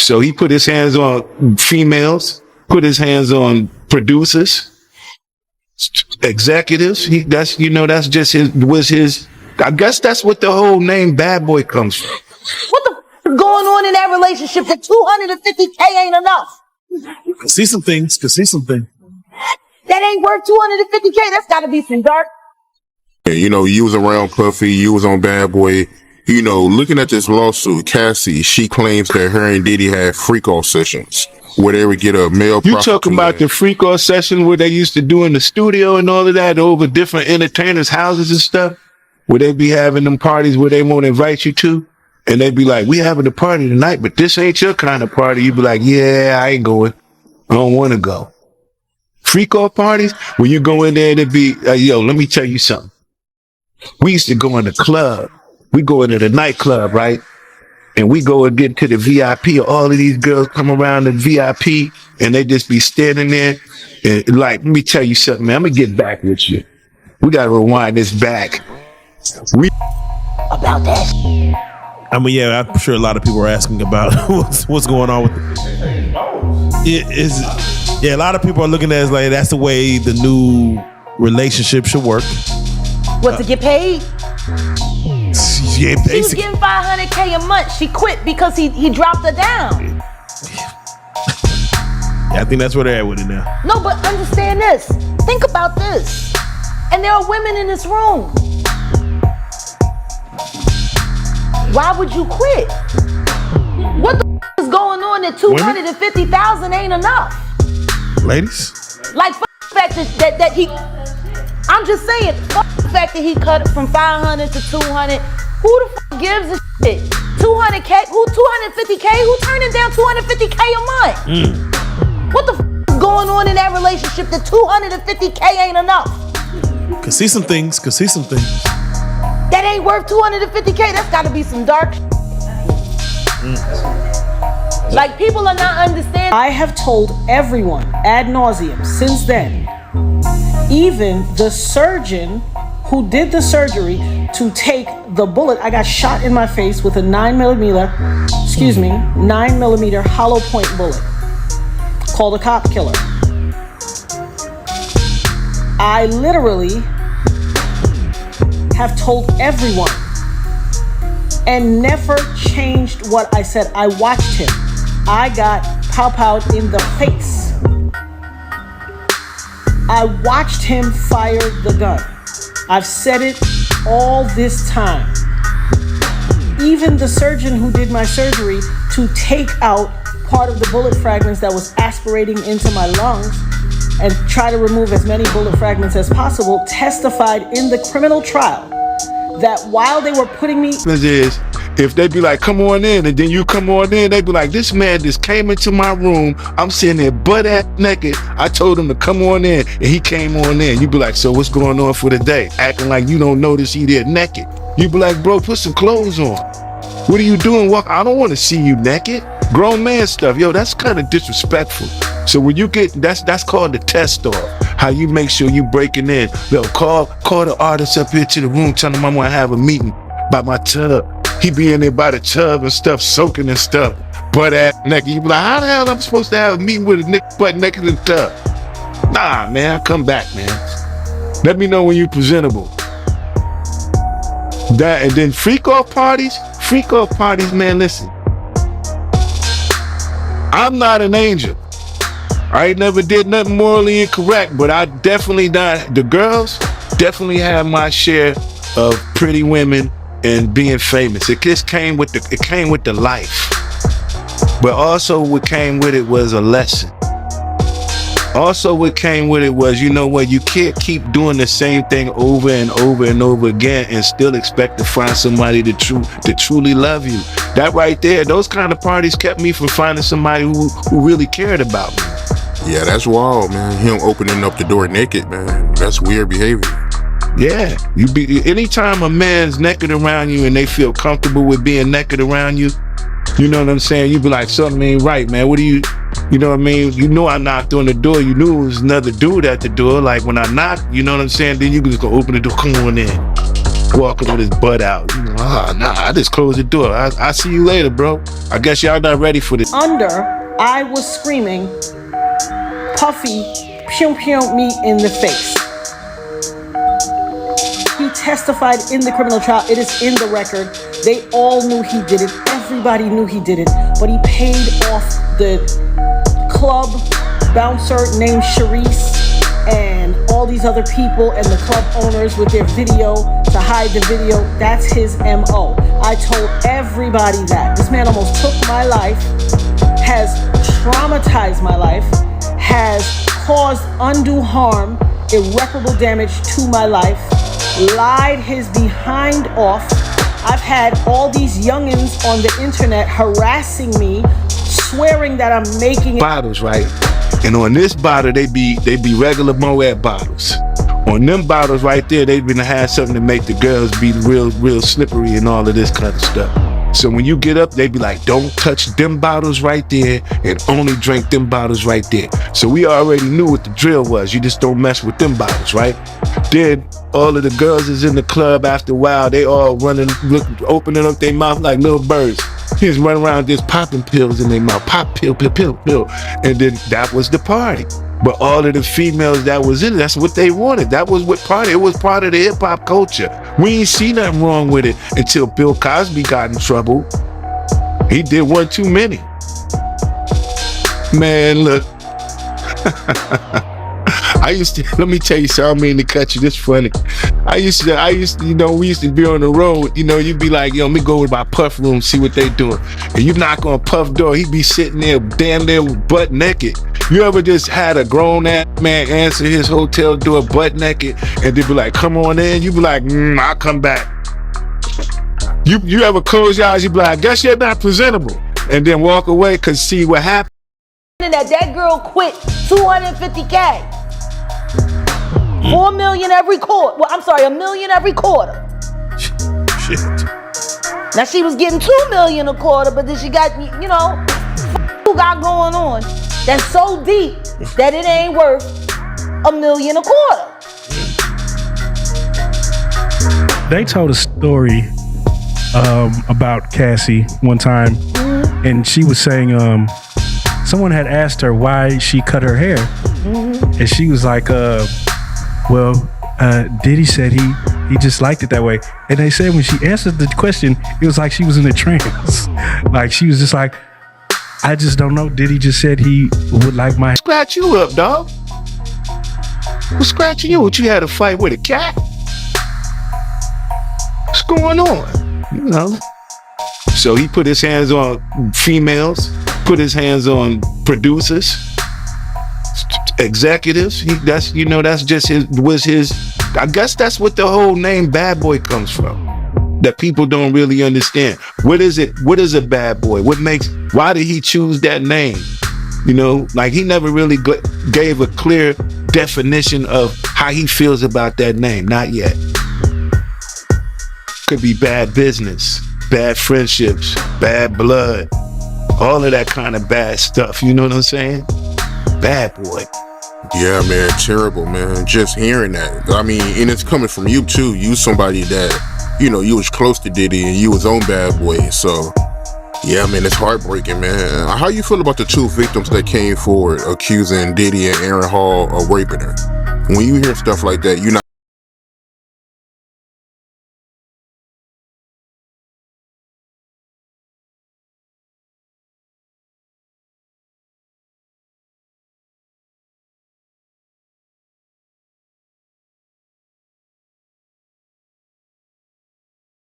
So he put his hands on females, put his hands on producers, executives. That's just his. I guess that's what the whole name Bad Boy comes from. What the f is going on in that relationship that 250K ain't enough? Could see some things. That ain't worth 250K. That's gotta be some dark. Yeah, you was around Puffy, you was on Bad Boy. Looking at this lawsuit, Cassie, she claims that her and Diddy had freak-off sessions where they would get a male prostitute. You talking about the freak-off session where they used to do in the studio and all of that over different entertainers' houses and stuff? Where they be having them parties where they won't invite you to? And they be like, we having a party tonight, but this ain't your kind of party. You be like, yeah, I ain't going. I don't want to go. Freak-off parties, when you go in there, it'd be, yo, let me tell you something. We used to go in the club. We go into the nightclub, right? And we go and get to the VIP. All of these girls come around the VIP and they just be standing there. And like, let me tell you something, man. I'm going to get back with you. We got to rewind this back. About that. I mean, yeah, I'm sure a lot of people are asking about what's going on with it. Yeah, a lot of people are looking at it as like that's the way the new relationship should work. What, to get paid? Yeah, she was getting $500K a month. She quit because he dropped her down. Yeah, I think that's where they're at with it now. No, but understand this. Think about this. And there are women in this room. Why would you quit? What the is going on that 250,000 ain't enough? Ladies? Like, the fact that he... I'm just saying, the fact that he cut it from 500 to 200. Who the f gives a shit? 200K? Who 250K? Who turning down 250K a month? What the f is going on in that relationship that 250K ain't enough? Could see some things. That ain't worth 250K. That's gotta be some dark shit. Like, people are not understanding. I have told everyone ad nauseum since then, even the surgeon who did the surgery to take the bullet. I got shot in my face with a 9mm hollow point bullet called a cop killer. I literally have told everyone and never changed what I said. I watched him. I got pow-powed in the face. I watched him fire the gun. I've said it all this time. Even the surgeon who did my surgery to take out part of the bullet fragments that was aspirating into my lungs and try to remove as many bullet fragments as possible testified in the criminal trial that while they were putting me... If they be like, come on in, and then you come on in, they be like, this man just came into my room. I'm sitting there butt-ass naked. I told him to come on in, and he came on in. You be like, so what's going on for the day? Acting like you don't notice he there naked. You be like, bro, put some clothes on. What are you doing? I don't want to see you naked. Grown man stuff. Yo, that's kind of disrespectful. So when you get, that's called the test off. How you make sure you breaking in. Yo, call the artist up here to the room, tell him I want to have a meeting by my tub. He be in there by the tub and stuff, soaking and stuff, butt ass naked. You be like, how the hell am I supposed to have a meeting with a nigga butt naked in the tub? Nah, man, come back, man. Let me know when you presentable. That, and then freak off parties, man, listen. I'm not an angel. I ain't never did nothing morally incorrect, but I definitely not. The girls definitely have my share of pretty women and being famous. It just came with the life. But also what came with it was a lesson. Also what came with it was, you know what, you can't keep doing the same thing over and over and over again and still expect to find somebody to truly love you. That right there, those kind of parties kept me from finding somebody who really cared about me. Yeah, that's wild, man. Him opening up the door naked, man. That's weird behavior. Yeah, anytime a man's naked around you and they feel comfortable with being naked around you, you know what I'm saying? You be like, something ain't right, man. What do you know what I mean? You know I knocked on the door. You knew it was another dude at the door. Like when I knocked, you know what I'm saying? Then you can just go open the door, come on in. walking with his butt out. You know, I just closed the door. I see you later, bro. I guess y'all not ready for this. I was screaming, Puffy, pew pew me in the face. He testified in the criminal trial. It is in the record. They all knew he did it. Everybody knew he did it. But he paid off the club bouncer named Sharice and all these other people and the club owners with their video to hide the video. That's his MO. I told everybody that. This man almost took my life, has traumatized my life, has caused undue harm, irreparable damage to my life, lied his behind off. I've had all these youngins on the internet harassing me, swearing that I'm making bottles, right? And on this bottle, they be regular Moet bottles. On them bottles right there, they been had something to make the girls be real slippery and all of this kind of stuff. So when you get up, they be like, don't touch them bottles right there and only drink them bottles right there. So we already knew what the drill was. You just don't mess with them bottles, right? Then all of the girls is in the club after a while. They all running, opening up their mouth like little birds. He's running around just popping pills in their mouth. Pop pill. And then that was the party. But all of the females that was in it, that's what they wanted. That was what party. It was part of the hip hop culture. We ain't see nothing wrong with it until Bill Cosby got in trouble. He did one too many. Man, look. Let me tell you something, I don't mean to cut you, this funny. I used to, you know, we used to be on the road, you know, you'd be like, yo, let me go to my Puff room, see what they doing. And you knock on Puff door, he'd be sitting there damn near butt naked. You ever just had a grown ass man answer his hotel door butt naked and they'd be like, come on in? You be like, I'll come back. You ever close your eyes, you be like, I guess you're not presentable. And then walk away, cause see what happened. That girl quit $250K. 4 million every quarter. Well, I'm sorry, $1 million every quarter. Shit. Now she was getting $2 million a quarter, but then she got, you know, who got going on that's so deep that it ain't worth $1 million a quarter. They told a story about Cassie one time, and she was saying someone had asked her why she cut her hair, and she was like, Diddy said he just liked it that way. And they said when she answered the question, it was like she was in a trance. Like she was just like, I just don't know. Diddy just said he would like my. Scratch you up, dog. Who's scratching you? What, you had a fight with a cat? What's going on? You know. So he put his hands on females, put his hands on producers, executives. That's just his. I guess that's what the whole name Bad Boy comes from. That people don't really understand. What is it? What is a bad boy? Why did he choose that name? You know, like he never really gave a clear definition of how he feels about that name. Not yet. Could be bad business, bad friendships, bad blood, all of that kind of bad stuff. You know what I'm saying? Bad boy. Yeah, man, terrible, man. Just hearing that. I mean, and it's coming from you too. You somebody that, you know, you was close to Diddy and you was on Bad Boy. So, yeah, man, it's heartbreaking, man. How you feel about the two victims that came forward accusing Diddy and Aaron Hall of raping her? When you hear stuff like that, you're not